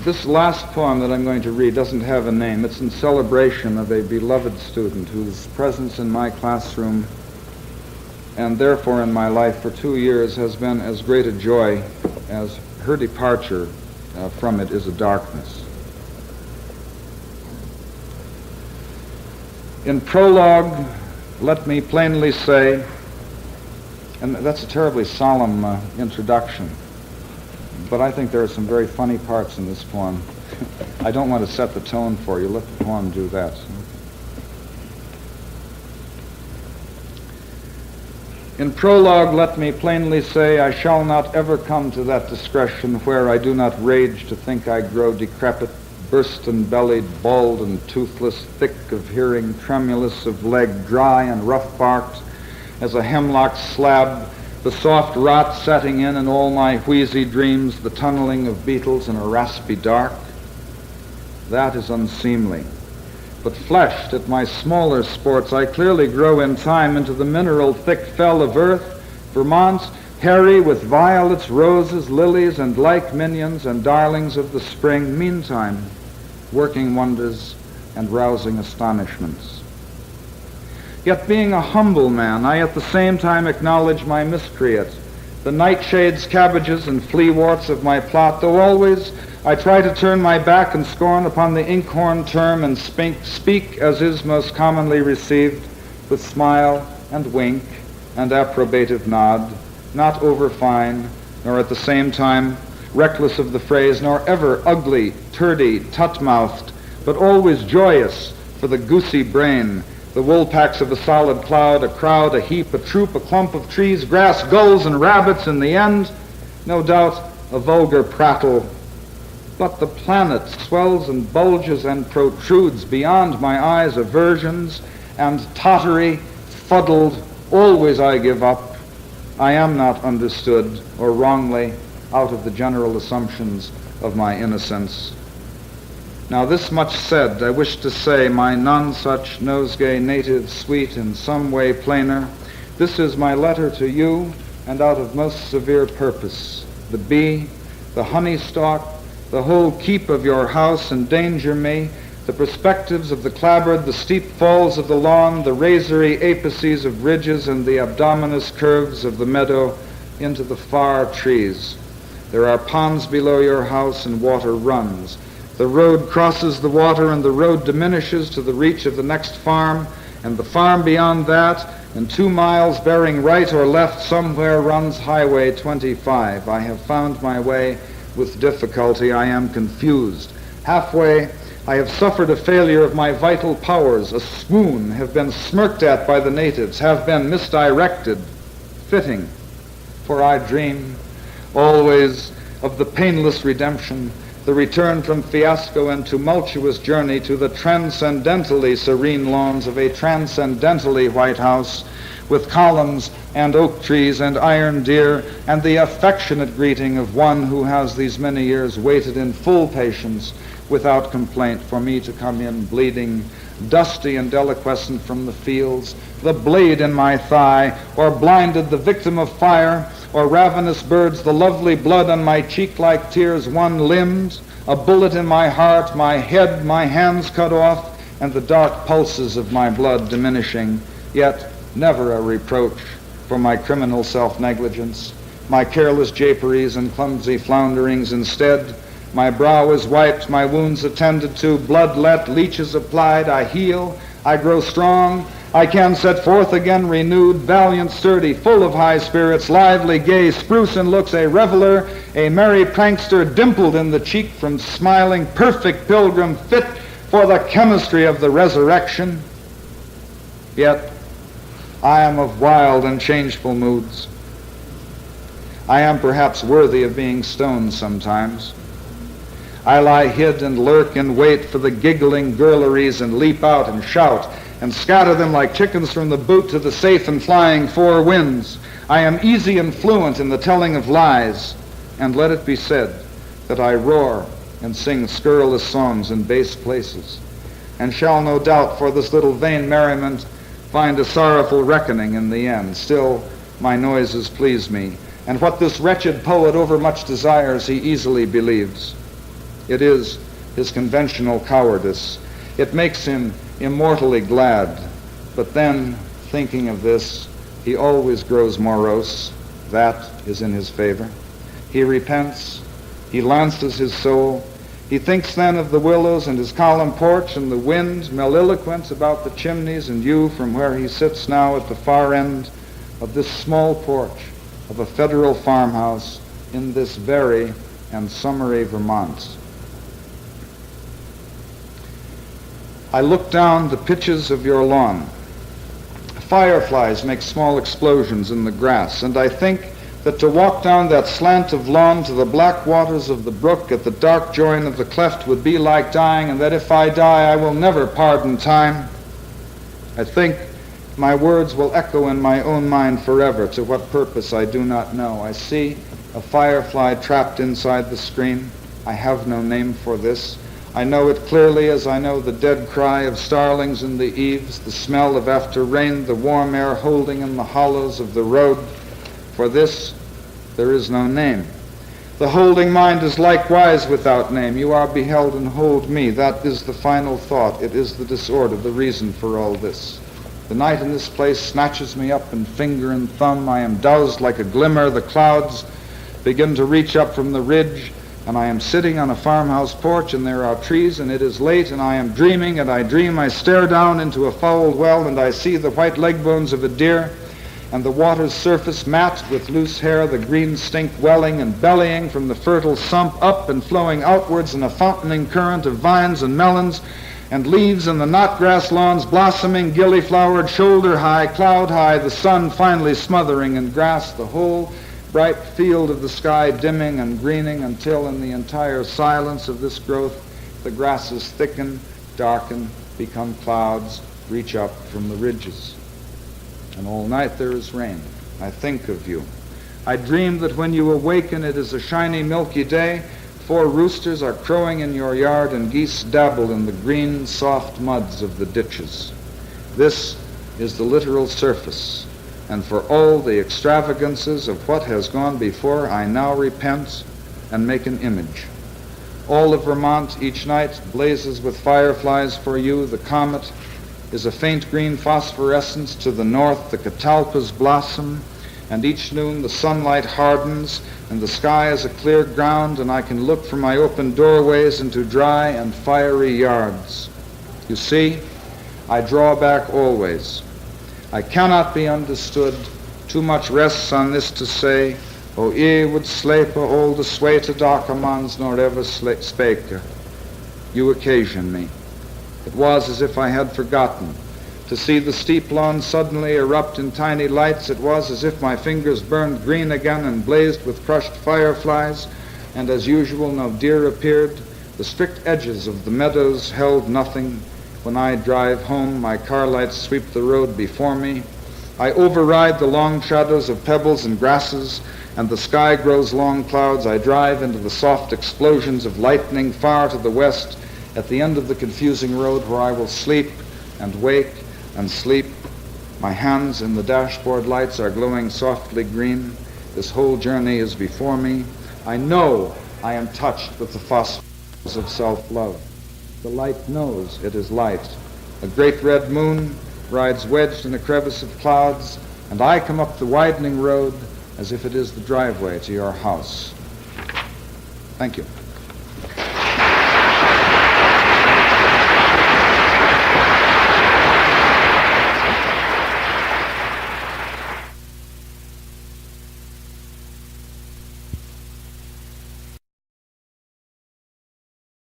This last poem that I'm going to read doesn't have a name. It's in celebration of a beloved student whose presence in my classroom and therefore in my life for 2 years has been as great a joy as her departure from it is a darkness. In prologue, let me plainly say, and that's a terribly solemn introduction, but I think there are some very funny parts in this poem. I don't want to set the tone for you. Let the poem do that. In prologue, let me plainly say, I shall not ever come to that discretion where I do not rage to think I grow decrepit, bursten-bellied, bald and toothless, thick of hearing, tremulous of leg, dry and rough-barked as a hemlock slab, the soft rot setting in all my wheezy dreams, the tunneling of beetles in a raspy dark. That is unseemly. But fleshed at my smaller sports, I clearly grow in time into the mineral thick fell of earth, Vermont, hairy with violets, roses, lilies, and like minions and darlings of the spring, meantime, working wonders and rousing astonishments. Yet being a humble man, I at the same time acknowledge my miscreant, the nightshades, cabbages, and fleaworts of my plot, though always I try to turn my back in scorn upon the inkhorn term and speak as is most commonly received, with smile and wink and approbative nod, not over-fine, nor at the same time reckless of the phrase, nor ever ugly, turdy, tut-mouthed, but always joyous for the goosey brain, the woolpacks of a solid cloud, a crowd, a heap, a troop, a clump of trees, grass, gulls, and rabbits in the end, no doubt a vulgar prattle. But the planet swells and bulges and protrudes beyond my eyes' aversions, and tottery, fuddled, always I give up. I am not understood, or wrongly, out of the general assumptions of my innocence. Now this much said, I wish to say, my none-such nosegay native sweet in some way plainer, this is my letter to you, and out of most severe purpose. The bee, the honey-stalk, the whole keep of your house endanger me, the perspectives of the clapboard, the steep falls of the lawn, the razory apices of ridges, and the abdominous curves of the meadow into the far trees. There are ponds below your house, and water runs. The road crosses the water, and the road diminishes to the reach of the next farm, and the farm beyond that, and 2 miles bearing right or left somewhere runs Highway 25. I have found my way with difficulty. I am confused. Halfway, I have suffered a failure of my vital powers, a swoon, have been smirked at by the natives, have been misdirected. Fitting, for I dream always of the painless redemption, the return from fiasco and tumultuous journey to the transcendentally serene lawns of a transcendentally White House, with columns and oak trees and iron deer, and the affectionate greeting of one who has these many years waited in full patience, without complaint, for me to come in bleeding, dusty and deliquescent from the fields, the blade in my thigh, or blinded, the victim of fire, or ravenous birds, the lovely blood on my cheek like tears, one-limbed, a bullet in my heart, my head, my hands cut off, and the dark pulses of my blood diminishing, yet never a reproach for my criminal self-negligence, my careless japeries and clumsy flounderings. Instead, my brow is wiped, my wounds attended to, blood let, leeches applied, I heal, I grow strong, I can set forth again renewed, valiant, sturdy, full of high spirits, lively, gay, spruce in looks, a reveler, a merry prankster, dimpled in the cheek from smiling, perfect pilgrim, fit for the chemistry of the resurrection. Yet I am of wild and changeful moods. I am perhaps worthy of being stoned sometimes. I lie hid and lurk and wait for the giggling girleries, and leap out and shout and scatter them like chickens from the boot to the safe and flying 4 winds. I am easy and fluent in the telling of lies, and let it be said that I roar and sing scurrilous songs in base places, and shall no doubt for this little vain merriment find a sorrowful reckoning in the end. Still, my noises please me, and what this wretched poet overmuch desires he easily believes. It is his conventional cowardice. It makes him immortally glad. But then, thinking of this, he always grows morose. That is in his favor. He repents. He lances his soul. He thinks then of the willows and his column porch and the wind, melliloquent about the chimneys and you from where he sits now at the far end of this small porch of a federal farmhouse in this very and summery Vermont. I look down the pitches of your lawn. Fireflies make small explosions in the grass, and I think that to walk down that slant of lawn to the black waters of the brook at the dark join of the cleft would be like dying, and that if I die I will never pardon time. I think my words will echo in my own mind forever, to what purpose I do not know. I see a firefly trapped inside the screen. I have no name for this. I know it clearly as I know the dead cry of starlings in the eaves, the smell of after rain, the warm air holding in the hollows of the road. For this there is no name. The holding mind is likewise without name. You are beheld and hold me. That is the final thought. It is the disorder, the reason for all this. The night in this place snatches me up in finger and thumb. I am doused like a glimmer. The clouds begin to reach up from the ridge, and I am sitting on a farmhouse porch, and there are trees, and it is late, and I am dreaming, and I dream I stare down into a fouled well, and I see the white leg bones of a deer, and the water's surface matte with loose hair, the green stink welling and bellying from the fertile sump up and flowing outwards in a fountaining current of vines and melons and leaves, and the knotgrass lawns blossoming, gilly-flowered, shoulder-high, cloud-high, the sun finally smothering in grass, the whole bright field of the sky dimming and greening until in the entire silence of this growth the grasses thicken, darken, become clouds, reach up from the ridges. And all night there is rain. I think of you. I dream that when you awaken it is a shiny milky day. 4 roosters are crowing in your yard and geese dabble in the green soft muds of the ditches. This is the literal surface. And for all the extravagances of what has gone before, I now repent and make an image. All of Vermont each night blazes with fireflies for you. The comet is a faint green phosphorescence to the north. The catalpas blossom, and each noon the sunlight hardens, and the sky is a clear ground, and I can look from my open doorways into dry and fiery yards. You see, I draw back always. I cannot be understood. Too much rests on this to say, O I would slepe all the swete documans nor ever spake. You occasion me. It was as if I had forgotten. To see the steep lawn suddenly erupt in tiny lights, it was as if my fingers burned green again and blazed with crushed fireflies, and as usual no deer appeared. The strict edges of the meadows held nothing. When I drive home, my car lights sweep the road before me. I override the long shadows of pebbles and grasses, and the sky grows long clouds. I drive into the soft explosions of lightning far to the west, at the end of the confusing road where I will sleep and wake and sleep. My hands in the dashboard lights are glowing softly green. This whole journey is before me. I know I am touched with the phosphorus of self-love. The light knows it is light. A great red moon rides wedged in a crevice of clouds, and I come up the widening road as if it is the driveway to your house. Thank you.